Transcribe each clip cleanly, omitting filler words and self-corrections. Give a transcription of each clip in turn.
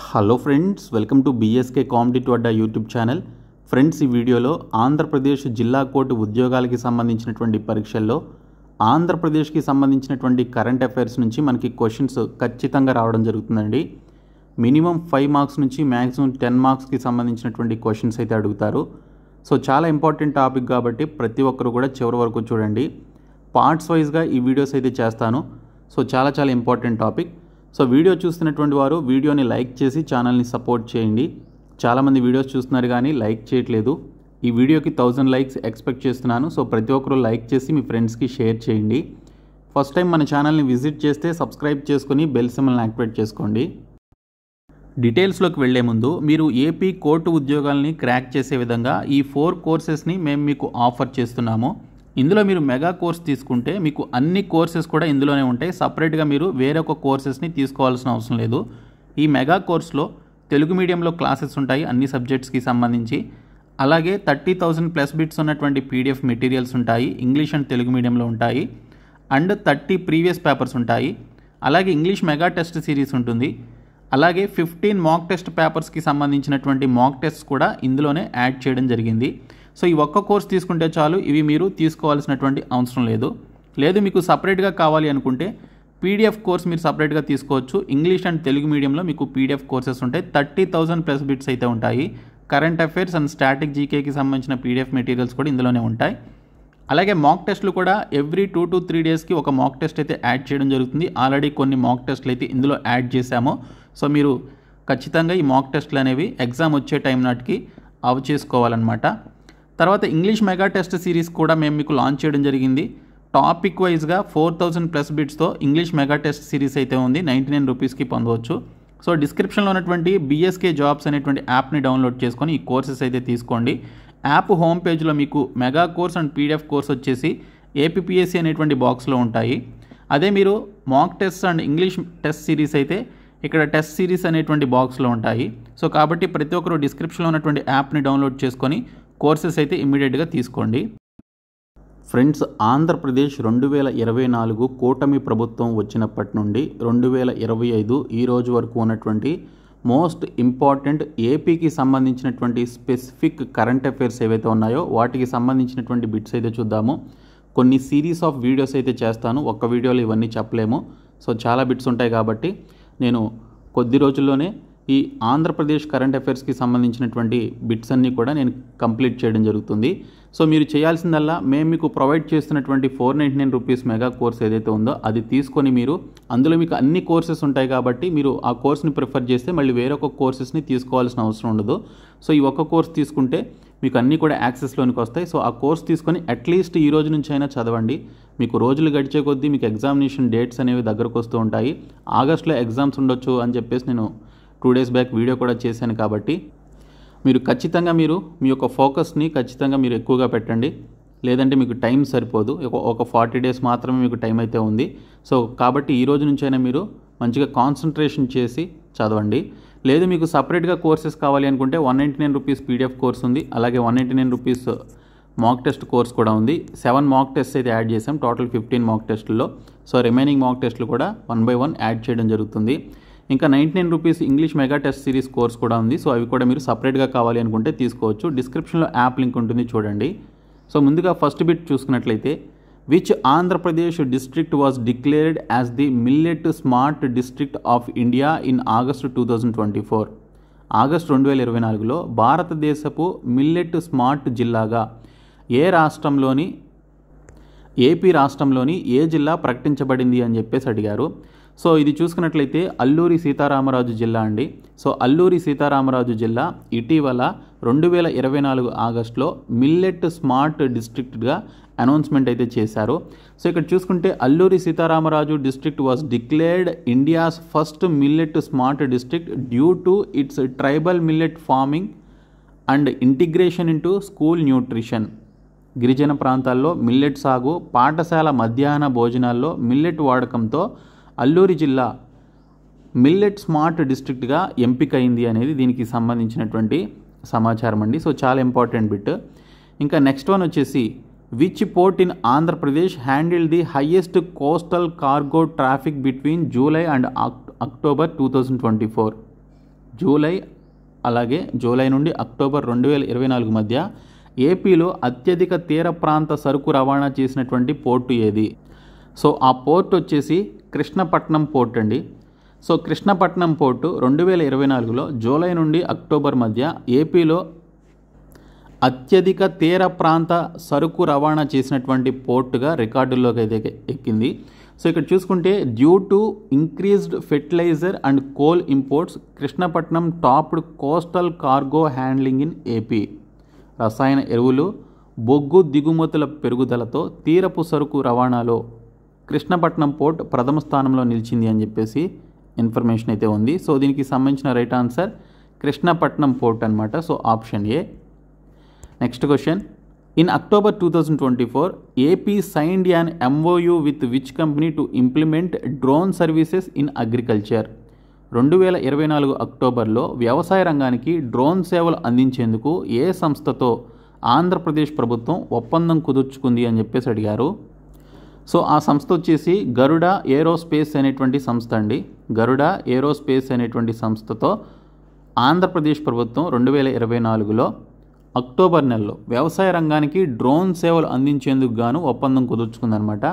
Hello friends, welcome to BSK competitive Adda YouTube channel. Friends, ఈ వీడియోలో ఆంధ్రప్రదేశ్ జిల్లా court ఉద్యోగాలకి సంబంధించినటువంటి పరీక్షల్లో ఆంధ్రప్రదేశ్కి సంబంధించినటువంటి కరెంట్ అఫైర్స్ నుంచి మనకి క్వశ్చన్స్ ఖచ్చితంగా రావడం జరుగుతుందండి. మినిమం 5 మార్క్స్ నుంచి మ్యాక్సిమం 10 మార్క్స్కి సంబంధించినటువంటి క్వశ్చన్స్ అయితే అడుగుతారు. సో చాలా ఇంపార్టెంట్ టాపిక్ కాబట్టి ప్రతి ఒక్కరు కూడా చివరి వరకు చూడండి. పార్ట్స్ వైజ్గా ఈ వీడియోస్ అయితే చేస్తాను. సో చాలా ఇంపార్టెంట్ టాపిక్. సో వీడియో చూస్తున్నటువంటి వారు వీడియోని లైక్ చేసి ఛానల్ని సపోర్ట్ చేయండి. చాలామంది వీడియోస్ చూస్తున్నారు కానీ లైక్ చేయట్లేదు. ఈ వీడియోకి 1000 లైక్స్ ఎక్స్పెక్ట్ చేస్తున్నాను. సో ప్రతి ఒక్కరూ లైక్ చేసి మీ ఫ్రెండ్స్కి షేర్ చేయండి. ఫస్ట్ టైం మన ఛానల్ని విజిట్ చేస్తే సబ్స్క్రైబ్ చేసుకొని బెల్ సింబల్ని యాక్టివేట్ చేసుకోండి. డీటెయిల్స్లోకి వెళ్లే ముందు మీరు ఏపీ కోర్టు ఉద్యోగాల్ని క్రాక్ చేసే విధంగా ఈ 4 కోర్సెస్ని మేము మీకు ఆఫర్ చేస్తున్నాము. ఇందులో మీరు మెగా కోర్స్ తీసుకుంటే మీకు అన్ని కోర్సెస్ కూడా ఇందులోనే ఉంటాయి. సపరేట్గా మీరు వేరొక కోర్సెస్ని తీసుకోవాల్సిన అవసరం లేదు. ఈ మెగా కోర్స్లో తెలుగు మీడియంలో క్లాసెస్ ఉంటాయి అన్ని సబ్జెక్ట్స్కి సంబంధించి. అలాగే 30,000 ప్లస్ బిట్స్ ఉన్నటువంటి పీడిఎఫ్ మెటీరియల్స్ ఉంటాయి. ఇంగ్లీష్ అండ్ తెలుగు మీడియంలో ఉంటాయి. అండ్ 30 ప్రీవియస్ పేపర్స్ ఉంటాయి. అలాగే ఇంగ్లీష్ మెగా టెస్ట్ సిరీస్ ఉంటుంది. అలాగే 15 మాక్ టెస్ట్ పేపర్స్కి సంబంధించినటువంటి మాక్ టెస్ట్ కూడా ఇందులోనే యాడ్ చేయడం జరిగింది. సో ఈ ఒక్క కోర్స్ తీసుకుంటే చాలు, ఇవి మీరు తీసుకోవాల్సినటువంటి అవసరం లేదు మీకు సపరేట్గా కావాలి అనుకుంటే పీడిఎఫ్ కోర్స్ మీరు సపరేట్గా తీసుకోవచ్చు. ఇంగ్లీష్ అండ్ తెలుగు మీడియంలో మీకు పీడిఎఫ్ కోర్సెస్ ఉంటాయి. 30,000 ప్లస్ బిట్స్ అయితే ఉంటాయి. కరెంట్ అఫైర్స్ అండ్ స్టాటిక్ జీకేకి సంబంధించిన పీడిఎఫ్ మెటీరియల్స్ కూడా ఇందులోనే ఉంటాయి. అలాగే మాక్ టెస్ట్లు కూడా ఎవ్రీ 2 to 3 డేస్కి ఒక మాక్ టెస్ట్ అయితే యాడ్ చేయడం జరుగుతుంది. ఆల్రెడీ కొన్ని మాక్ టెస్ట్లు అయితే ఇందులో యాడ్ చేశాము. సో మీరు ఖచ్చితంగా ఈ మాక్ టెస్ట్లు అనేవి ఎగ్జామ్ వచ్చే టైం నాటికి అవి చేసుకోవాలన్నమాట. తర్వాత ఇంగ్లీష్ మెగా టెస్ట్ సిరీస్ కూడా మేము మీకు లాంచ్ చేయడం జరిగింది. టాపిక్ వైజ్గా 4,000 ప్లస్ బిట్స్తో ఇంగ్లీష్ మెగా టెస్ట్ సిరీస్ అయితే ఉంది. 99 రూపీస్కి పొందవచ్చు. సో డిస్క్రిప్షన్లో ఉన్నటువంటి బీఎస్కే జాబ్స్ అనేటువంటి యాప్ని డౌన్లోడ్ చేసుకొని ఈ కోర్సెస్ అయితే తీసుకోండి. యాప్ హోమ్ పేజ్లో మీకు mega course and PDF course వచ్చేసి ఏపీపీఎస్సీ అనేటువంటి బాక్స్లో ఉంటాయి. అదే మీరు mock test and English test series అయితే ఇక్కడ టెస్ట్ సిరీస్ అనేటువంటి బాక్స్లో ఉంటాయి. సో కాబట్టి ప్రతి ఒక్కరు డిస్క్రిప్షన్లో ఉన్నటువంటి యాప్ని డౌన్లోడ్ చేసుకొని కోర్సెస్ అయితే ఇమ్మీడియట్గా తీసుకోండి. ఫ్రెండ్స్, ఆంధ్రప్రదేశ్ 2024 కూటమి ప్రభుత్వం వచ్చినప్పటి నుండి 2025 ఈ రోజు వరకు ఉన్నటువంటి మోస్ట్ ఇంపార్టెంట్ ఏపీకి సంబంధించినటువంటి స్పెసిఫిక్ కరెంట్ అఫైర్స్ ఏవైతే ఉన్నాయో వాటికి సంబంధించినటువంటి బిట్స్ అయితే చూద్దాము. కొన్ని సిరీస్ ఆఫ్ వీడియోస్ అయితే చేస్తాను. ఒక్క వీడియోలో ఇవన్నీ చెప్పలేము. సో చాలా బిట్స్ ఉంటాయి కాబట్టి నేను కొద్ది రోజుల్లోనే ఈ ఆంధ్రప్రదేశ్ కరెంట్ అఫైర్స్కి సంబంధించినటువంటి బిట్స్ అన్నీ కూడా నేను కంప్లీట్ చేయడం జరుగుతుంది. సో మీరు చేయాల్సిందల్లా మేము మీకు ప్రొవైడ్ చేస్తున్నటువంటి 499 రూపీస్ మెగా కోర్స్ ఏదైతే ఉందో అది తీసుకొని మీరు అందులో మీకు అన్ని కోర్సెస్ ఉంటాయి కాబట్టి మీరు ఆ కోర్స్ని ప్రిఫర్ చేస్తే మళ్ళీ వేరొక కోర్సెస్ని తీసుకోవాల్సిన అవసరం ఉండదు. సో ఈ ఒక్క కోర్స్ తీసుకుంటే మీకు అన్నీ కూడా యాక్సెస్లోనికి వస్తాయి. సో ఆ కోర్స్ తీసుకొని అట్లీస్ట్ ఈ రోజు నుంచి అయినా చదవండి. మీకు రోజులు గడిచే కొద్దీ మీకు ఎగ్జామినేషన్ డేట్స్ అనేవి దగ్గరకు వస్తూ ఉంటాయి. ఆగస్టులో ఎగ్జామ్స్ ఉండొచ్చు అని చెప్పేసి నేను 2 days బ్యాక్ వీడియో కూడా చేశాను. కాబట్టి మీరు ఖచ్చితంగా మీ యొక్క ఫోకస్ని ఖచ్చితంగా మీరు ఎక్కువగా పెట్టండి. లేదంటే మీకు టైం సరిపోదు. ఒక 40 days మాత్రమే మీకు టైం అయితే ఉంది. సో కాబట్టి ఈ రోజు నుంచైనా మీరు మంచిగా కాన్సన్ట్రేషన్ చేసి చదవండి. లేదు మీకు సపరేట్గా కోర్సెస్ కావాలి అనుకుంటే 199 రూపీస్ పీడిఎఫ్ కోర్స్ ఉంది. అలాగే 199 రూపీస్ మాక్ టెస్ట్ కోర్స్ కూడా ఉంది. 7 మాక్ టెస్ట్ అయితే యాడ్ చేసాం టోటల్ 15 మాక్ టెస్టుల్లో. సో రిమైనింగ్ మాక్ టెస్టులు కూడా 1 by 1 యాడ్ చేయడం జరుగుతుంది. ఇంకా 99 rupees English mega test series course కూడా ఉంది. సో అవి కూడా మీరు సపరేట్గా కావాలి అనుకుంటే తీసుకోవచ్చు. డిస్క్రిప్షన్లో యాప్ లింక్ ఉంటుంది, చూడండి. సో ముందుగా ఫస్ట్ బిట్ చూసుకున్నట్లయితే, which Andhra Pradesh district was declared as the millet smart district of India in August 2024. August 2024లో భారతదేశపు మిల్లెట్ స్మార్ట్ జిల్లాగా ఏపీ రాష్ట్రంలోని ఏ జిల్లా ప్రకటించబడింది అని చెప్పేసి అడిగారు. సో ఇది చూసుకున్నట్లయితే అల్లూరి సీతారామరాజు జిల్లా అండి. సో అల్లూరి సీతారామరాజు జిల్లా ఇటీవల 2024 ఆగస్టులో మిల్లెట్ స్మార్ట్ డిస్ట్రిక్ట్గా అనౌన్స్మెంట్ అయితే చేశారు. సో ఇక్కడ చూసుకుంటే Alluri Sitaramaraju district was declared India's first millet smart district due to it's tribal millet farming and integration into school nutrition. గిరిజన ప్రాంతాల్లో మిల్లెట్ సాగు, పాఠశాల మధ్యాహ్న భోజనాల్లో మిల్లెట్ వాడకంతో అల్లూరి జిల్లా మిల్లెట్ స్మార్ట్ డిస్ట్రిక్ట్గా ఎంపికైంది అనేది దీనికి సంబంధించినటువంటి సమాచారం అండి. సో చాలా ఇంపార్టెంట్ బిట్. ఇంకా నెక్స్ట్ వన్ వచ్చేసి, which port in Andhra Pradesh handle the highest coastal cargo traffic between July and October 2024. July నుండి అక్టోబర్ 2024 మధ్య ఏపీలో అత్యధిక తీర ప్రాంత సరుకు రవాణా చేసినటువంటి పోర్టు ఏది? సో ఆ పోర్ట్ వచ్చేసి కృష్ణపట్నం పోర్ట్ అండి. సో కృష్ణపట్నం పోర్టు 2024లో జూలై నుండి అక్టోబర్ మధ్య ఏపీలో అత్యధిక తీర ప్రాంత సరుకు రవాణా చేసినటువంటి పోర్టుగా రికార్డుల్లోకి అయితే ఎక్కింది. సో ఇక్కడ చూసుకుంటే due to increased fertilizer and coal imports Krishnapatnam topped coastal cargo handling in AP. రసాయన ఎరువులు, బొగ్గు దిగుమతుల పెరుగుదలతో తీరపు సరుకు రవాణాలో కృష్ణపట్నం పోర్ట్ ప్రథమ స్థానంలో నిలిచింది అని చెప్పేసి ఇన్ఫర్మేషన్ అయితే ఉంది. సో దీనికి సంబంధించిన రైట్ ఆన్సర్ కృష్ణపట్నం పోర్ట్ అనమాట. So option A. Next question. In October 2024 AP signed an MOU with which company to implement drone services in agriculture. 2024 అక్టోబర్లో వ్యవసాయ రంగానికి డ్రోన్ సేవలు అందించేందుకు ఏ సంస్థతో ఆంధ్రప్రదేశ్ ప్రభుత్వం ఒప్పందం కుదుర్చుకుంది అని చెప్పేసి అడిగారు. సో ఆ సంస్థ వచ్చేసి గరుడ ఏరోస్పేస్ అనేటువంటి సంస్థ అండి. గరుడ ఏరోస్పేస్ అనేటువంటి సంస్థతో ఆంధ్రప్రదేశ్ ప్రభుత్వం 2024లో అక్టోబర్ నెలలో వ్యవసాయ రంగానికి డ్రోన్ సేవలు అందించేందుకు గాను ఒప్పందం కుదుర్చుకుందనమాట.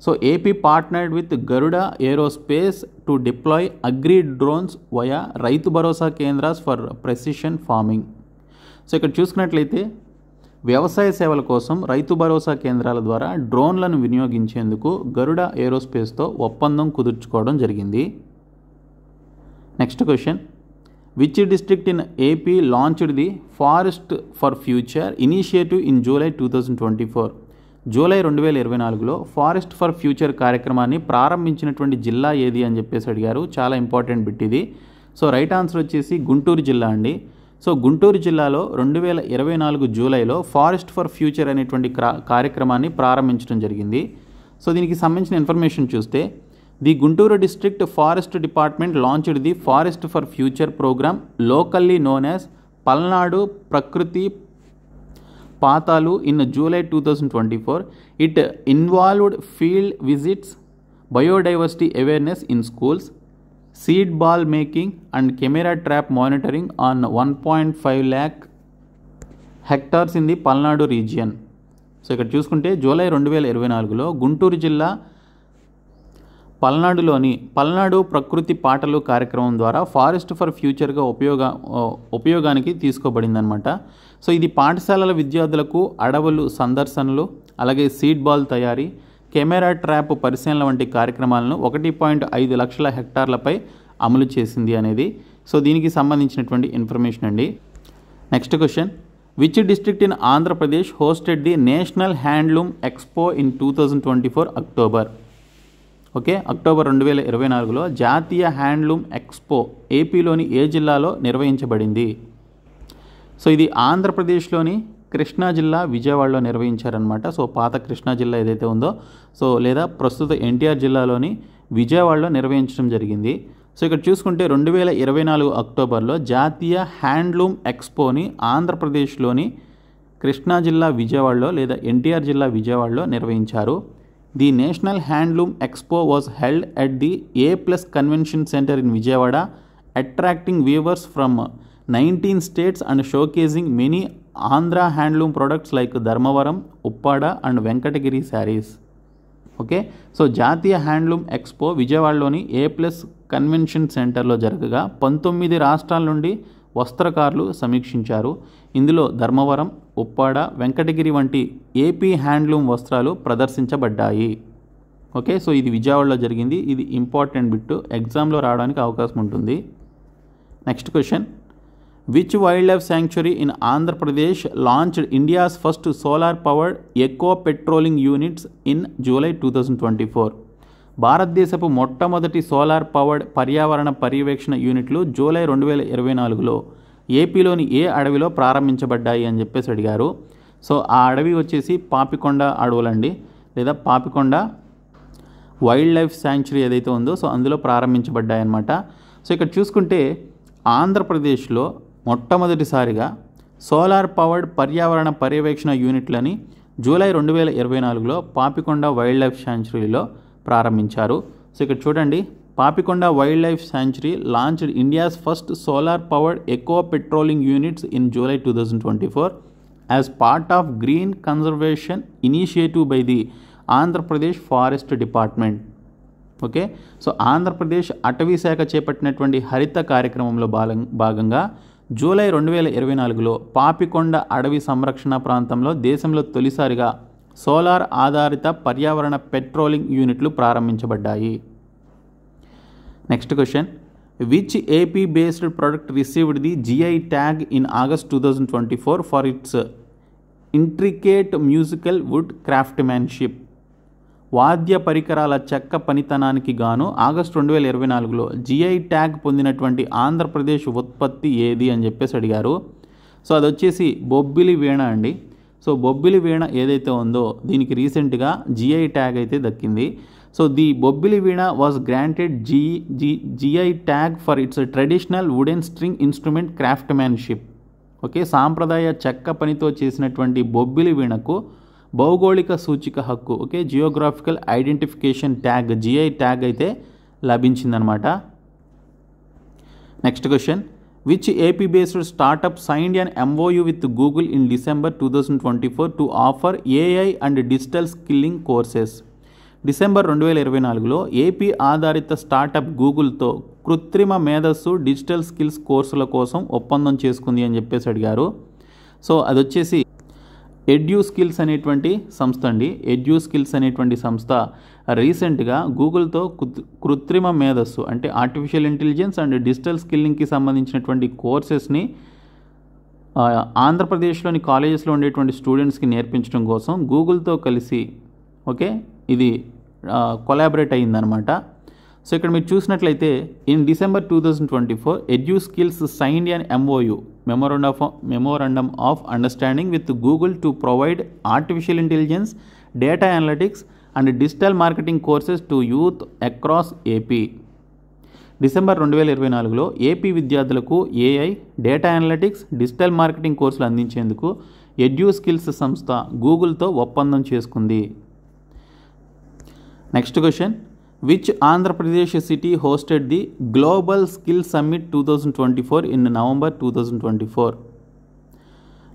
So AP partnered with Garuda aerospace to deploy agri drones via Rythu Bharosa Kendras for precision farming. So ఇక్కడ చూసుకున్నట్లయితే వ్యవసాయ సేవల కోసం రైతు భరోసా కేంద్రాల ద్వారా డ్రోన్లను వినియోగించేందుకు గరుడ ఏరోస్పేస్తో ఒప్పందం కుదుర్చుకోవడం జరిగింది. Next question. Which district in AP launched the forest for future initiative in July 2024. July 2024లో ఫారెస్ట్ ఫర్ ఫ్యూచర్ కార్యక్రమాన్ని ప్రారంభించినటువంటి జిల్లా ఏది అని చెప్పేసి అడిగారు. చాలా ఇంపార్టెంట్ బిట్ ఇది. సో రైట్ ఆన్సర్ వచ్చేసి గుంటూరు జిల్లా అండి. సో గుంటూరు జిల్లాలో 2024 జూలైలో ఫారెస్ట్ ఫర్ ఫ్యూచర్ అనేటువంటి కార్యక్రమాన్ని ప్రారంభించడం జరిగింది. సో దీనికి సంబంధించిన ఇన్ఫర్మేషన్ చూస్తే the Guntur district forest department launched the forest for future program locally known as Palnadu Prakruthi Pathalu in July 2024. It involved field visits, biodiversity awareness in schools, seed ball making and camera trap monitoring on 1.5 lakh hectares in the Palnadu region. So ఇక్కడ చూసుకుంటే July 2024లో Guntur జిల్లా పల్నాడులోని పల్నాడు ప్రకృతి పాటలు కార్యక్రమం ద్వారా forest for ఫ్యూచర్గా ఉపయోగానికి తీసుకోబడిందనమాట. So ఇది పాఠశాలల విద్యార్థులకు అడవులు సందర్శనలు, అలాగే సీడ్ బాల్ తయారీ, కెమెరా ట్రాప్ పరిశీలన వంటి కార్యక్రమాలను 1.5 లక్షల హెక్టార్లపై అమలు చేసింది అనేది. సో దీనికి సంబంధించినటువంటి ఇన్ఫర్మేషన్ అండి. Next question. Which district in Andhra Pradesh hosted the national handloom expo in 2024 October. Okay, October 2024లో జాతీయ హ్యాండ్లూమ్ ఎక్స్పో ఏపీలోని ఏ జిల్లాలో నిర్వహించబడింది? సో ఇది ఆంధ్రప్రదేశ్లోని కృష్ణా జిల్లా విజయవాడలో నిర్వహించారనమాట. సో పాత కృష్ణా జిల్లా ఏదైతే ఉందో సో లేదా ప్రస్తుత ఎన్టీఆర్ జిల్లాలోని విజయవాడలో నిర్వహించడం జరిగింది. సో ఇక్కడ చూసుకుంటే 2024 అక్టోబర్లో జాతీయ హ్యాండ్లూమ్ ఎక్స్పోని ఆంధ్రప్రదేశ్లోని కృష్ణా జిల్లా విజయవాడలో లేదా ఎన్టీఆర్ జిల్లా విజయవాడలో నిర్వహించారు. The national handloom expo was held at the A+ convention centre in Vijayawada, attracting viewers from 19 states and showcasing many Andhra handloom products like Dharmavaram, Uppada and Venkatagiri saris. Okay, so జాతీయ హ్యాండ్లూమ్ ఎక్స్పో విజయవాడలోని A+ కన్వెన్షన్ సెంటర్లో జరగగా 19 రాష్ట్రాల నుండి వస్త్రకారులు సమీక్షించారు. ఇందులో ధర్మవరం, ఉప్పాడ, వెంకటగిరి వంటి ఏపీ హ్యాండ్లూమ్ వస్త్రాలు ప్రదర్శించబడ్డాయి. Okay, so ఇది విజయవాడలో జరిగింది. ఇది ఇంపార్టెంట్ బిట్, ఎగ్జామ్లో రావడానికి అవకాశం ఉంటుంది. Next question. Which wild life sanctuary in Andhra Pradesh launched India's first solar powered eco patrolling units in July 2024. భారతదేశపు మొట్టమొదటి సోలార్ పవర్డ్ పర్యావరణ పర్యవేక్షణ యూనిట్లు జూలై 2024లో ఏపీలోని ఏ అడవిలో ప్రారంభించబడ్డాయి అని చెప్పేసి అడిగారు. సో ఆ అడవి వచ్చేసి పాపికొండ అడవులండి, లేదా పాపికొండ వైల్డ్ లైఫ్ శాంక్చురీ ఏదైతే ఉందో సో అందులో ప్రారంభించబడ్డాయి అన్నమాట. సో ఇక్కడ చూసుకుంటే ఆంధ్రప్రదేశ్లో మొట్టమొదటిసారిగా సోలార్ పవర్డ్ పర్యావరణ పర్యవేక్షణ యూనిట్లని జూలై 2024లో పాపికొండ వైల్డ్ లైఫ్ శాంక్చురీలో ప్రారంభించారు. సో ఇక్కడ చూడండి, Papikonda wild life sanctuary launched India's first solar powered eco patrolling units in July 2024 as part of green conservation initiative by the Andhra Pradesh forest department. Okay, so Andhra Pradesh అటవీ శాఖ చేపట్టినటువంటి హరిత కార్యక్రమంలో భాగంగా జూలై 2024లో పాపికొండ అడవి సంరక్షణ ప్రాంతంలో దేశంలో తొలిసారిగా సోలార్ ఆధారిత పర్యావరణ పెట్రోలింగ్ యూనిట్లు ప్రారంభించబడ్డాయి. Next question, which AP based product received the GI tag in August 2024 for its intricate musical wood craftsmanship? వాద్య పరికరాల చెక్క పనితనానికి గాను ఆగస్టు 2024లో జిఐ ట్యాగ్ పొందినటువంటి ఆంధ్రప్రదేశ్ ఉత్పత్తి ఏది అని చెప్పేసి అడిగారు. సో అది వచ్చేసి బొబ్బిలి వీణ అండి. సో బొబ్బిలి వీణ ఏదైతే ఉందో దీనికి రీసెంట్గా జిఐ ట్యాగ్ అయితే దక్కింది. So the Bobbili veena was granted GI tag for its traditional wooden string instrument craftsmanship. Okay, సాంప్రదాయ చెక్క పనితో చేసినటువంటి బొబ్బిలి వీణకు భౌగోళిక సూచిక హక్కు, okay, geographical identification tag GI tag అయితే లభించిందనమాట. Next question, which AP based startup signed an MOU with Google in December 2024 to offer AI and digital skilling courses? December 2024లో ఏపీ ఆధారిత స్టార్టప్ గూగుల్తో కృత్రిమ మేధస్సు డిజిటల్ స్కిల్స్ కోర్సుల కోసం ఒప్పందం చేసుకుంది అని చెప్పేసి అడిగారు. సో అది వచ్చేసి ఎడ్యూ స్కిల్స్ అనేటువంటి సంస్థ అండి. ఎడ్యూ స్కిల్స్ అనేటువంటి సంస్థ రీసెంట్గా గూగుల్తో కృత్రిమ మేధస్సు అంటే ఆర్టిఫిషియల్ ఇంటెలిజెన్స్ అండ్ డిజిటల్ స్కిల్లింగ్కి సంబంధించినటువంటి కోర్సెస్ని ఆంధ్రప్రదేశ్లోని కాలేజెస్లో ఉండేటువంటి స్టూడెంట్స్కి నేర్పించడం కోసం గూగుల్తో కలిసి, ఓకే, ఇది కొలాబరేట్ అయ్యిందనమాట. సో ఇక్కడ మీరు చూసినట్లయితే in December 2024 EduSkills signed an MOU memorandum of understanding with Google to provide artificial intelligence, data analytics and digital marketing courses to youth across AP. December 2024లో ఏపీ విద్యార్థులకు AI, data analytics, digital marketing కోర్సులు అందించేందుకు EduSkills సంస్థ గూగుల్తో ఒప్పందం చేసుకుంది. Next question, which Andhra Pradesh city hosted the global skill summit 2024 in November 2024?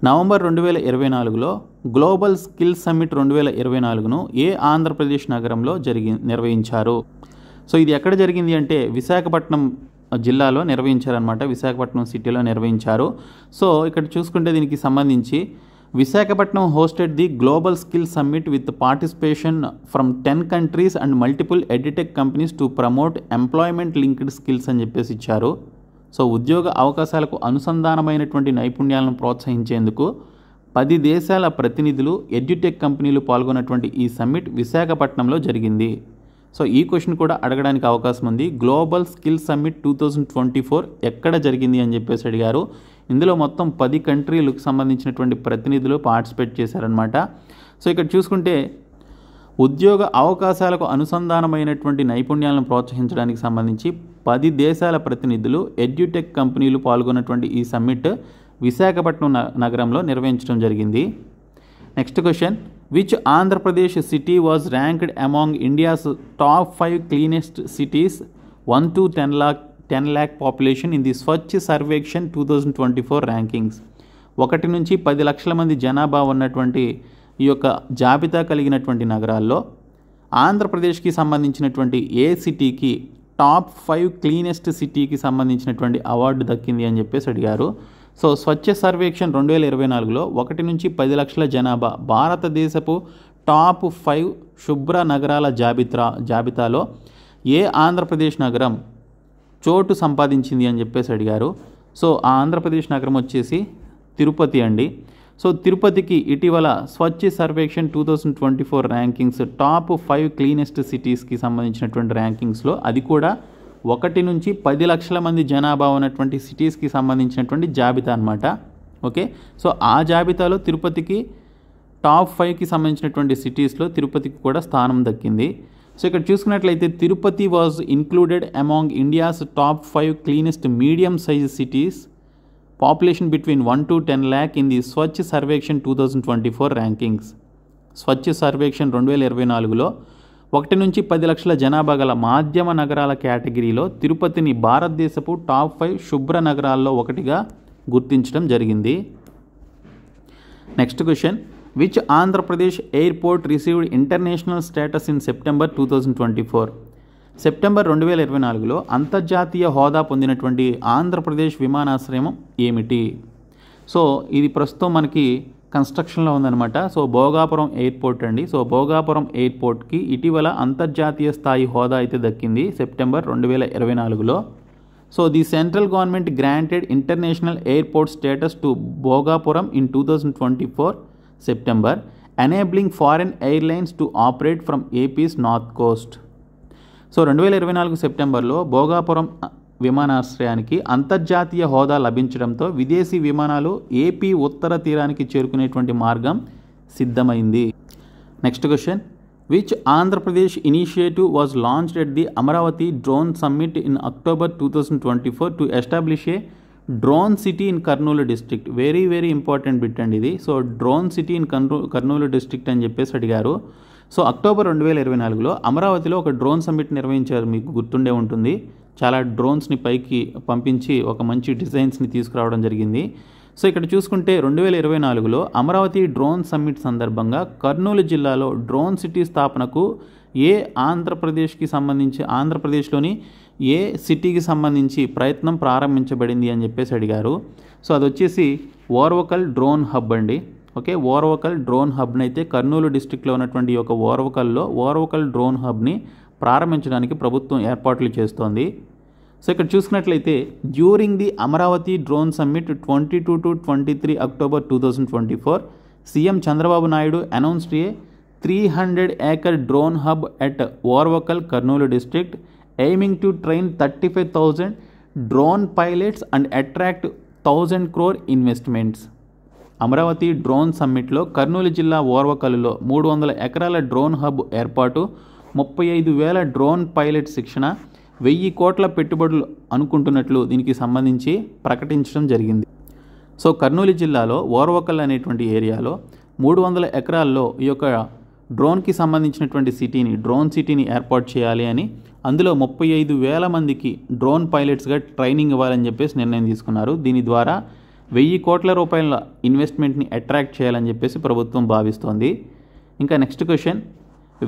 November 2024లో global skill summit 2024ను ఏ ఆంధ్రప్రదేశ్ నగరంలో నిర్వహించారు? సో ఇది ఎక్కడ జరిగింది అంటే విశాఖపట్నం జిల్లాలో నిర్వహించారనమాట. విశాఖపట్నం సిటీలో నిర్వహించారు. సో ఇక్కడ చూసుకుంటే దీనికి సంబంధించి Visakhapatnam hosted the global skill summit with participation from 10 countries and multiple edutech companies to promote employment linked skills అని చెప్పేసి ఇచ్చారు. సో ఉద్యోగ అవకాశాలకు అనుసంధానమైనటువంటి నైపుణ్యాలను ప్రోత్సహించేందుకు 10 దేశాల ప్రతినిధులు, ఎడ్యుటెక్ కంపెనీలు పాల్గొన్నటువంటి ఈ సమ్మిట్ విశాఖపట్నంలో జరిగింది. సో ఈ క్వశ్చన్ కూడా అడగడానికి అవకాశం ఉంది. గ్లోబల్ స్కిల్ సమ్మిట్ 2024 ఎక్కడ జరిగింది అని చెప్పేసి అడిగారు. ఇందులో మొత్తం 10 కంట్రీలకు సంబంధించినటువంటి ప్రతినిధులు పార్టిసిపేట్ చేశారనమాట. సో ఇక్కడ చూసుకుంటే ఉద్యోగ అవకాశాలకు అనుసంధానమైనటువంటి నైపుణ్యాలను ప్రోత్సహించడానికి సంబంధించి 10 దేశాల ప్రతినిధులు, ఎడ్యుటెక్ కంపెనీలు పాల్గొన్నటువంటి ఈ సమ్మిట్ విశాఖపట్నం నగరంలో నిర్వహించడం జరిగింది. Next question, which Andhra Pradesh city was ranked among India's top 5 cleanest cities 1 to 10 lakh population in the Swachh Survekshan 2024 rankings? 1 నుంచి 10 లక్షల మంది జనాభా ఉన్నటువంటి ఈ యొక్క జాబితా కలిగినటువంటి నగరాల్లో ఆంధ్రప్రదేశ్కి సంబంధించినటువంటి ఏ సిటీకి టాప్ 5 క్లీనెస్ట్ సిటీకి సంబంధించినటువంటి అవార్డు దక్కింది అని చెప్పేసి అడిగారు. సో స్వచ్ఛ సర్వేక్షణ్ 2024లో 1 నుంచి 10 లక్షల జనాభా భారతదేశపు టాప్ 5 శుభ్ర నగరాల జాబితాలో ఏ ఆంధ్రప్రదేశ్ నగరం చోటు సంపాదించింది అని చెప్పేసి అడిగారు. సో ఆ ఆంధ్రప్రదేశ్ నగరం వచ్చేసి తిరుపతి అండి. సో తిరుపతికి ఇటీవల స్వచ్ఛ సర్వేక్షణ్ 2024 ర్యాంకింగ్స్ టాప్ 5 క్లీనెస్ట్ సిటీస్కి సంబంధించినటువంటి ర్యాంకింగ్స్లో అది కూడా 1 నుంచి 10 లక్షల మంది జనాభా ఉన్నటువంటి సిటీస్కి సంబంధించినటువంటి జాబితా అనమాట. ఓకే, సో ఆ జాబితాలో తిరుపతికి టాప్ 5కి సంబంధించినటువంటి సిటీస్లో తిరుపతికి కూడా స్థానం దక్కింది. సో ఇక్కడ చూసుకున్నట్లయితే Tirupati was included among India's top 5 cleanest medium size cities population between 1 to 10 lakh in the Swachh Survekshan 2024 rankings. Swachh Survekshan 2024లో 1 నుంచి 10 లక్షల జనాభా గల మాధ్యమ నగరాల కేటగిరీలో తిరుపతిని భారతదేశపు టాప్ 5 శుభ్ర నగరాల్లో ఒకటిగా గుర్తించడం జరిగింది. Next question, which Andhra Pradesh airport received international status in September 2024? September 2024లో అంతర్జాతీయ హోదా పొందినటువంటి ఆంధ్రప్రదేశ్ విమానాశ్రయం ఏమిటి? సో ఇది ప్రస్తుతం మనకి కన్స్ట్రక్షన్లో ఉందన్నమాట. సో భోగాపురం ఎయిర్పోర్ట్ అండి. సో భోగాపురం ఎయిర్పోర్ట్కి ఇటీవల అంతర్జాతీయ స్థాయి హోదా అయితే దక్కింది సెప్టెంబర్ 2024లో. So the central government granted international airport status to Bhogapuram in 2024 September, enabling foreign airlines to operate from AP's north coast. So 2024 సెప్టెంబర్లో భోగాపురం విమానాశ్రయానికి అంతర్జాతీయ హోదా లభించడంతో విదేశీ విమానాలు ఏపీ ఉత్తర తీరానికి చేరుకునేటువంటి మార్గం సిద్ధమైంది. Next question, which Andhra Pradesh initiative was launched at the Amaravati drone summit in October 2024 to establish A drone city in Kurnool district? Very very important bit అండి ఇది. So drone city in Kurnool district అని చెప్పేసి అడిగారు. సో అక్టోబర్ 2024లో అమరావతిలో ఒక డ్రోన్ సమ్మిట్ నిర్వహించారు, మీకు గుర్తుండే ఉంటుంది. చాలా డ్రోన్స్ని పైకి పంపించి ఒక మంచి డిజైన్స్ని తీసుకురావడం జరిగింది. సో ఇక్కడ చూసుకుంటే 2024లో అమరావతి డ్రోన్ సమ్మిట్ సందర్భంగా కర్నూలు జిల్లాలో డ్రోన్ సిటీ స్థాపనకు ఆంధ్రప్రదేశ్లోని ఏ సిటీకి సంబంధించి ప్రయత్నం ప్రారంభించబడింది అని చెప్పేసి అడిగారు. సో అది వచ్చేసి ఓర్వకల్ డ్రోన్ హబ్ అండి. ఓకే, ఓర్వకల్ డ్రోన్ హబ్ని అయితే కర్నూలు డిస్ట్రిక్ట్లో ఉన్నటువంటి ఒక ఓర్వకల్ డ్రోన్ హబ్ని ప్రారంభించడానికి ప్రభుత్వం ఏర్పాట్లు చేస్తోంది. సో ఇక్కడ చూసుకున్నట్లయితే during the Amaravati drone summit 22 to 23 October 2024 CM Chandrababu Naidu announced A 300-acre drone hub at Orvakal Kurnool district aiming to train 35,000 drone pilots and attract 1,000 crore investments. Amaravati drone సమ్మిట్లో కర్నూలు జిల్లా ఓర్వకల్లులో 300 ఎకరాల డ్రోన్ హబ్ ఏర్పాటు, 35,000 డ్రోన్ పైలట్ శిక్షణ, 1,000 కోట్ల పెట్టుబడులు అనుకుంటున్నట్లు దీనికి సంబంధించి ప్రకటించడం జరిగింది. సో కర్నూలు జిల్లాలో ఓర్వకల్ అనేటువంటి ఏరియాలో 300 ఎకరాల్లో ఈ యొక్క డ్రోన్కి సంబంధించినటువంటి డ్రోన్ సిటీని ఏర్పాటు చేయాలి అని, అందులో 35,000 మందికి డ్రోన్ పైలట్స్గా ట్రైనింగ్ ఇవ్వాలని చెప్పేసి నిర్ణయం తీసుకున్నారు. దీని ద్వారా 1,000 కోట్ల రూపాయల ఇన్వెస్ట్మెంట్ని అట్రాక్ట్ చేయాలని చెప్పేసి ప్రభుత్వం భావిస్తోంది. ఇంకా next question,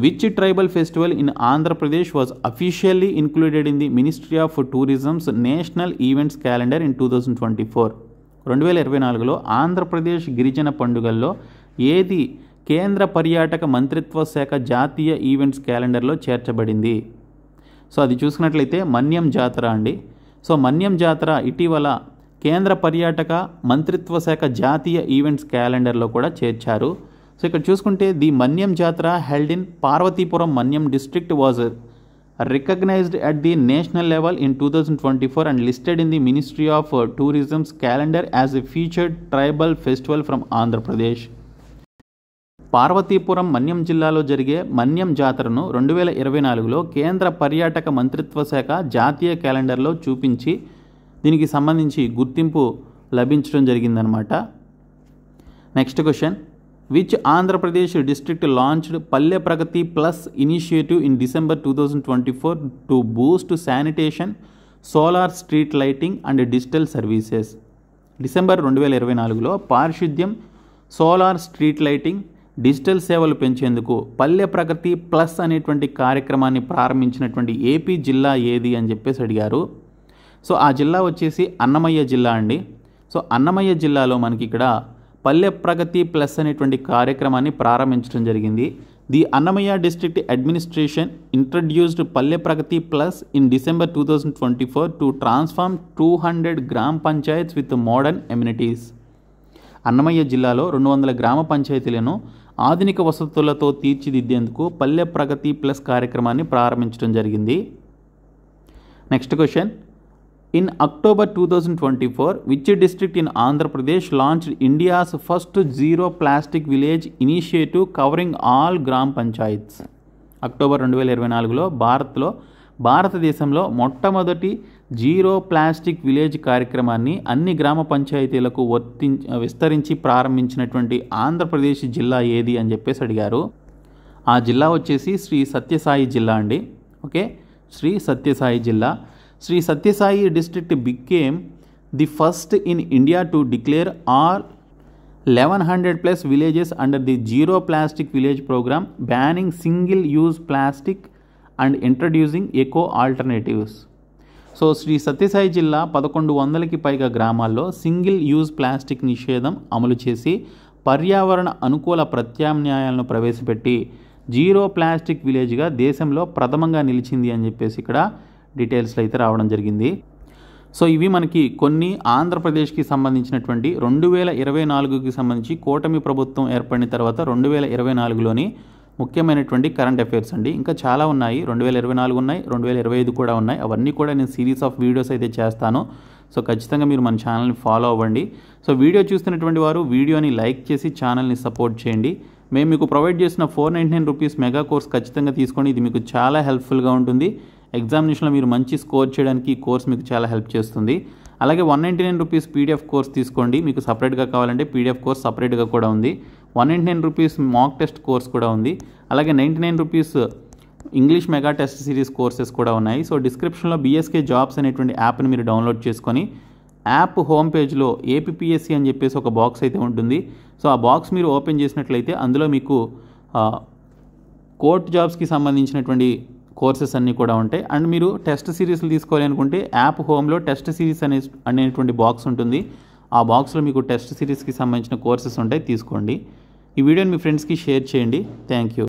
which tribal festival in Andhra Pradesh was officially included in the ministry of tourisms national events calendar in 2024? 2024లో ఆంధ్రప్రదేశ్ గిరిజన పండుగల్లో ఏది కేంద్ర పర్యాటక మంత్రిత్వ శాఖ జాతీయ ఈవెంట్స్ క్యాలెండర్లో చేర్చబడింది? సో అది చూసుకున్నట్లయితే మన్యం జాతర అండి. సో మన్యం జాతర ఇటీవల కేంద్ర పర్యాటక మంత్రిత్వ శాఖ జాతీయ ఈవెంట్స్ క్యాలెండర్లో కూడా చేర్చారు. సో ఇక్కడ చూసుకుంటే the Manyam Jatara held in Parvathipuram Manyam district was recognised at the national level in 2024 and listed in the ministry of tourisms calendar as a featured tribal festival from Andhra Pradesh. Parvathipuram Manyam జిల్లాలో జరిగే మన్యం జాతరను 2024లో కేంద్ర పర్యాటక మంత్రిత్వ శాఖ జాతీయ క్యాలెండర్లో చూపించి దీనికి సంబంధించి గుర్తింపు లభించడం జరిగిందనమాట. Next question, which Andhra Pradesh district launched Palle Pragathi plus initiative in December 2024 to boost sanitation, solar street lighting and digital services? December 2024లో పారిశుద్ధ్యం, సోలార్ స్ట్రీట్ లైటింగ్, డిజిటల్ సేవలు పెంచేందుకు పల్లె ప్రగతి ప్లస్ అనేటువంటి కార్యక్రమాన్ని ప్రారంభించినటువంటి ఏపీ జిల్లా ఏది అని చెప్పేసి అడిగారు. సో ఆ జిల్లా వచ్చేసి అన్నమయ్య జిల్లా అండి. సో అన్నమయ్య జిల్లాలో మనకి ఇక్కడ పల్లె ప్రగతి ప్లస్ అనేటువంటి కార్యక్రమాన్ని ప్రారంభించడం జరిగింది. The Annamayya district administration introduced Palle Pragathi plus in December 2024 to transform 200 gram panchayats with modern amenities. Annamayya జిల్లాలో 200 గ్రామ పంచాయతీలను ఆధునిక వసతులతో తీర్చిదిద్దేందుకు పల్లె ప్రగతి ప్లస్ కార్యక్రమాన్ని ప్రారంభించడం జరిగింది. Next question, in October 2024 which district in Andhra Pradesh launched India's first zero plastic village initiative covering all గ్రామ పంచాయత్స్? అక్టోబర్ 2024లో భారతదేశంలో మొట్టమొదటి జీరో ప్లాస్టిక్ విలేజ్ కార్యక్రమాన్ని అన్ని గ్రామ పంచాయతీలకు విస్తరించి ప్రారంభించినటువంటి ఆంధ్రప్రదేశ్ జిల్లా ఏది అని చెప్పేసి అడిగారు. ఆ జిల్లా వచ్చేసి శ్రీ సత్యసాయి జిల్లా అండి. ఓకే, శ్రీ సత్యసాయి జిల్లా. Shri Sathya Sai district became the first in India to declare all 1100+ villages under the Zero Plastic Village program, banning single-use plastic and introducing eco alternatives. So Shri Sathya Sai జిల్లా 1100కి పైగా గ్రామాల్లో సింగిల్ యూజ్ ప్లాస్టిక్ నిషేధం అమలు చేసి పర్యావరణ అనుకూల ప్రత్యామ్నాయాలను ప్రవేశపెట్టి జీరో ప్లాస్టిక్ విలేజ్గా దేశంలో ప్రథమంగా నిలిచింది అని చెప్పేసి ఇక్కడ డీటెయిల్స్లో అయితే రావడం జరిగింది. సో ఇవి మనకి కొన్ని ఆంధ్రప్రదేశ్కి సంబంధించినటువంటి 2024కి సంబంధించి కూటమి ప్రభుత్వం ఏర్పడిన తర్వాత 2024లోని ముఖ్యమైనటువంటి కరెంట్ అఫైర్స్ అండి. ఇంకా చాలా ఉన్నాయి, 2024 ఉన్నాయి, 2025 కూడా ఉన్నాయి. అవన్నీ కూడా నేను సిరీస్ ఆఫ్ వీడియోస్ అయితే చేస్తాను. సో ఖచ్చితంగా మీరు మన ఛానల్ని ఫాలో అవ్వండి. సో వీడియో చూస్తున్నటువంటి వారు వీడియోని లైక్ చేసి ఛానల్ని సపోర్ట్ చేయండి. మేము మీకు ప్రొవైడ్ చేసిన 499 రూపీస్ మెగా కోర్స్ ఖచ్చితంగా తీసుకోండి. ఇది మీకు చాలా హెల్ప్ఫుల్గా ఉంటుంది. ఎగ్జామినేషన్లో మీరు మంచి స్కోర్ చేయడానికి ఈ కోర్స్ మీకు చాలా హెల్ప్ చేస్తుంది. అలాగే 199 రూపీస్ పీడిఎఫ్ కోర్స్ తీసుకోండి. మీకు సపరేట్గా కావాలంటే పీడిఎఫ్ కోర్స్ సపరేట్గా కూడా ఉంది. 199 రూపీస్ మాక్ టెస్ట్ కోర్స్ కూడా ఉంది. అలాగే 99 rupees English mega test series courses కూడా ఉన్నాయి. సో డిస్క్రిప్షన్లో BSK జాబ్స్ అనేటువంటి యాప్ని మీరు డౌన్లోడ్ చేసుకొని యాప్ హోమ్ పేజ్లో APPSC అని చెప్పేసి ఒక బాక్స్ అయితే ఉంటుంది. సో ఆ బాక్స్ మీరు ఓపెన్ చేసినట్లయితే అందులో మీకు కోర్ట్ జాబ్స్కి సంబంధించినటువంటి కోర్సెస్ అన్నీ కూడా ఉంటాయి. అండ్ మీరు టెస్ట్ సిరీస్లు తీసుకోవాలి అనుకుంటే యాప్ హోమ్లో టెస్ట్ సిరీస్ అనేటువంటి బాక్స్ ఉంటుంది. ఆ బాక్స్లో మీకు టెస్ట్ సిరీస్కి సంబంధించిన కోర్సెస్ ఉంటాయి, తీసుకోండి. ఈ వీడియోని మీ ఫ్రెండ్స్కి షేర్ చేయండి. Thank you.